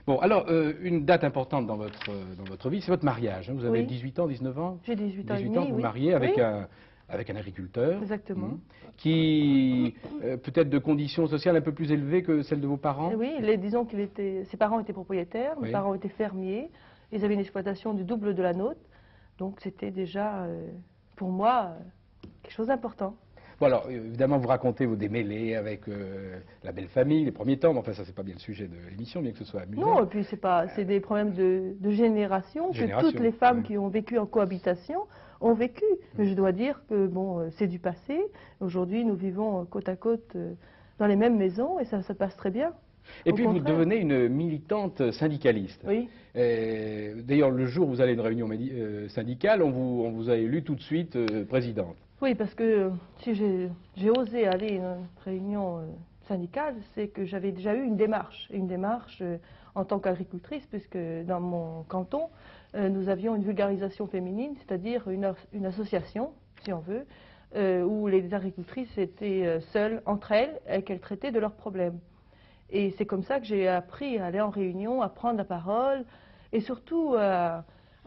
Bon, alors, une date importante dans votre vie, c'est votre mariage. Hein. Vous avez Oui. 18 ans, 19 ans? J'ai 18 ans et 18 demi, ans, vous oui. mariez avec Oui. avec un agriculteur. Exactement. Qui, peut-être de conditions sociales un peu plus élevées que celles de vos parents? Oui, disons ses parents étaient propriétaires, mes Oui. parents étaient fermiers, ils avaient une exploitation du double de la nôtre, donc c'était déjà, pour moi, quelque chose d'important. Bon, alors, évidemment, vous racontez vos démêlés avec la belle famille, les premiers temps, mais enfin, ça, c'est pas bien le sujet de l'émission, bien que ce soit amusant. Non, et puis c'est des problèmes de génération que toutes les femmes qui ont vécu en cohabitation ont vécu. Mais je dois dire que bon, c'est du passé. Aujourd'hui, nous vivons côte à côte dans les mêmes maisons et ça passe très bien. Et Au puis vous contraire. devenez une militante syndicaliste. Oui. D'ailleurs, le jour où vous allez à une réunion syndicale, on vous a élu tout de suite présidente. Oui, parce que si j'ai osé aller à une réunion syndicale, c'est que j'avais déjà eu une démarche en tant qu'agricultrice, puisque dans mon canton, nous avions une vulgarisation féminine, c'est-à-dire une association, si on veut, où les agricultrices étaient seules entre elles et qu'elles traitaient de leurs problèmes. Et c'est comme ça que j'ai appris à aller en réunion, à prendre la parole, et surtout à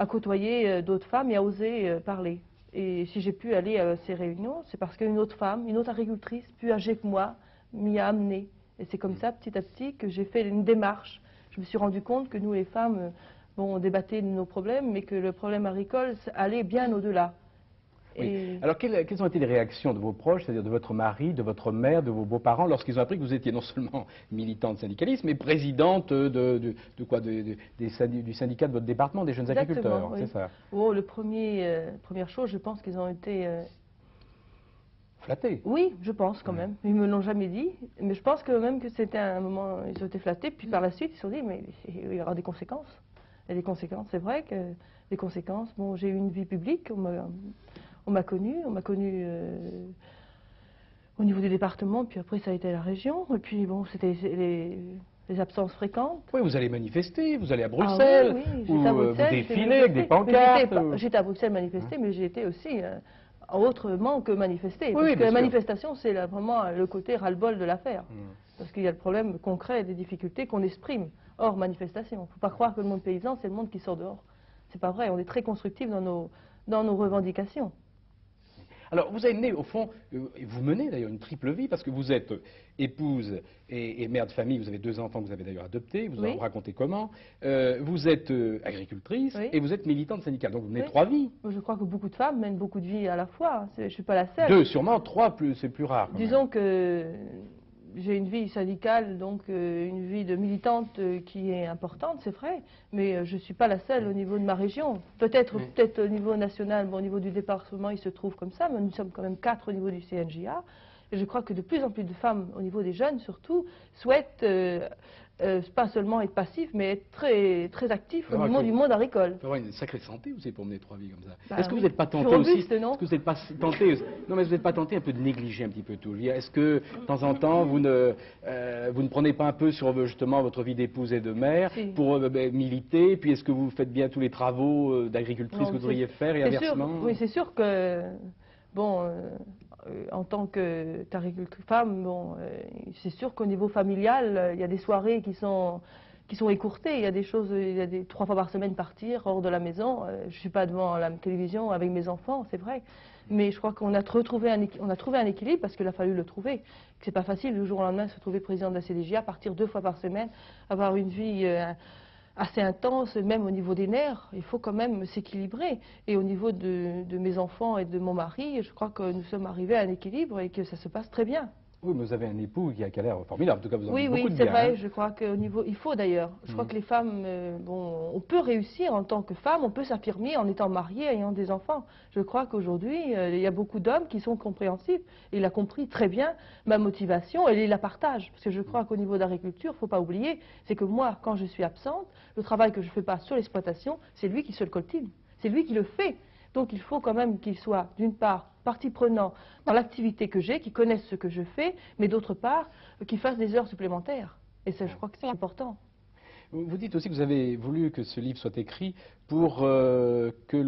côtoyer d'autres femmes et à oser parler. Et si j'ai pu aller à ces réunions, c'est parce qu'une autre femme, une autre agricultrice, plus âgée que moi, m'y a amenée. Et c'est comme ça, petit à petit, que j'ai fait une démarche. Je me suis rendu compte que nous, les femmes, bon, on débattait de nos problèmes, mais que le problème agricole allait bien au-delà. Oui. Alors, quelles ont été les réactions de vos proches, c'est-à-dire de votre mari, de votre mère, de vos beaux-parents, lorsqu'ils ont appris que vous étiez non seulement militante syndicaliste, mais présidente du syndicat de votre département, des jeunes agriculteurs, oui. c'est ça? Oh, première chose, je pense qu'ils ont été flattés? Oui, je pense quand même. Ils me l'ont jamais dit, mais je pense quand même que c'était un moment, ils ont été flattés, puis par la suite, ils se sont dit, mais il y aura des conséquences. Il y a des conséquences, c'est vrai que des conséquences. Bon, j'ai eu une vie publique, on m'a connue au niveau du département, puis après ça a été la région, et puis bon, c'était les absences fréquentes. Oui, vous allez manifester, vous allez à Bruxelles, oui, vous défilez avec des pancartes. J'étais à Bruxelles manifester, mais j'ai été aussi autrement que manifester. Oui, parce que la sûr. manifestation, c'est vraiment le côté ras-le-bol de l'affaire. Parce qu'il y a le problème concret des difficultés qu'on exprime hors manifestation. Il ne faut pas croire que le monde paysan, c'est le monde qui sort dehors. C'est pas vrai, on est très constructif dans nos revendications. Alors, vous avez mené, au fond, vous menez d'ailleurs une triple vie, parce que vous êtes épouse et mère de famille, vous avez 2 enfants que vous avez d'ailleurs adoptés, vous en racontez comment, vous êtes agricultrice et vous êtes militante syndicale, donc vous menez 3 vies. Je crois que beaucoup de femmes mènent beaucoup de vies à la fois, je ne suis pas la seule. 2, sûrement, 3, c'est plus rare. Disons que j'ai une vie syndicale, donc une vie de militante qui est importante, c'est vrai, mais je ne suis pas la seule au niveau de ma région. Peut-être au niveau national, bon, au niveau du département, il se trouve comme ça, mais nous sommes quand même 4 au niveau du CNJA. Et je crois que de plus en plus de femmes, au niveau des jeunes surtout, souhaitent pas seulement être passifs, mais être très, très actifs au niveau du monde agricole. Il faut avoir une sacrée santé aussi pour mener 3 vies comme ça. Bah, est-ce que vous n'êtes pas tenté aussi? Est-ce que vous n'êtes pas tenté? Non, mais vous n'êtes pas tenté un peu de négliger un petit peu tout? Est-ce que de temps en temps vous ne prenez pas un peu sur justement votre vie d'épouse et de mère pour militer? Puis est-ce que vous faites bien tous les travaux d'agricultrice que vous devriez faire et inversement? Oui, c'est sûr que bon. En tant que femme, bon, c'est sûr qu'au niveau familial, il y a des soirées qui sont écourtées. Il y a des choses, 3 fois par semaine partir hors de la maison. Je ne suis pas devant la télévision avec mes enfants, c'est vrai. Mais je crois qu'on a trouvé un équilibre parce qu'il a fallu le trouver. C'est pas facile du jour au lendemain de se trouver président de la CDJA, partir 2 fois par semaine, avoir une vie assez intense, même au niveau des nerfs, il faut quand même s'équilibrer. Et au niveau de mes enfants et de mon mari, je crois que nous sommes arrivés à un équilibre et que ça se passe très bien. Oui, mais vous avez un époux qui a l'air formidable, en tout cas vous en dites beaucoup de bien. Oui, c'est vrai, je crois qu'au niveau, il faut d'ailleurs, je crois que les femmes, bon, on peut réussir en tant que femme, on peut s'affirmer en étant mariée, ayant des enfants. Je crois qu'aujourd'hui, il y a beaucoup d'hommes qui sont compréhensifs. Il a compris très bien ma motivation et il la partage. Parce que je crois qu'au niveau d'agriculture, il ne faut pas oublier, c'est que moi, quand je suis absente, le travail que je ne fais pas sur l'exploitation, c'est lui qui se le cultive, c'est lui qui le fait. Donc il faut quand même qu'il soit, d'une part, partie prenante dans l'activité que j'ai, qu'il connaisse ce que je fais, mais d'autre part, qu'il fasse des heures supplémentaires. Et ça, je crois que c'est important. Vous dites aussi que vous avez voulu que ce livre soit écrit pour que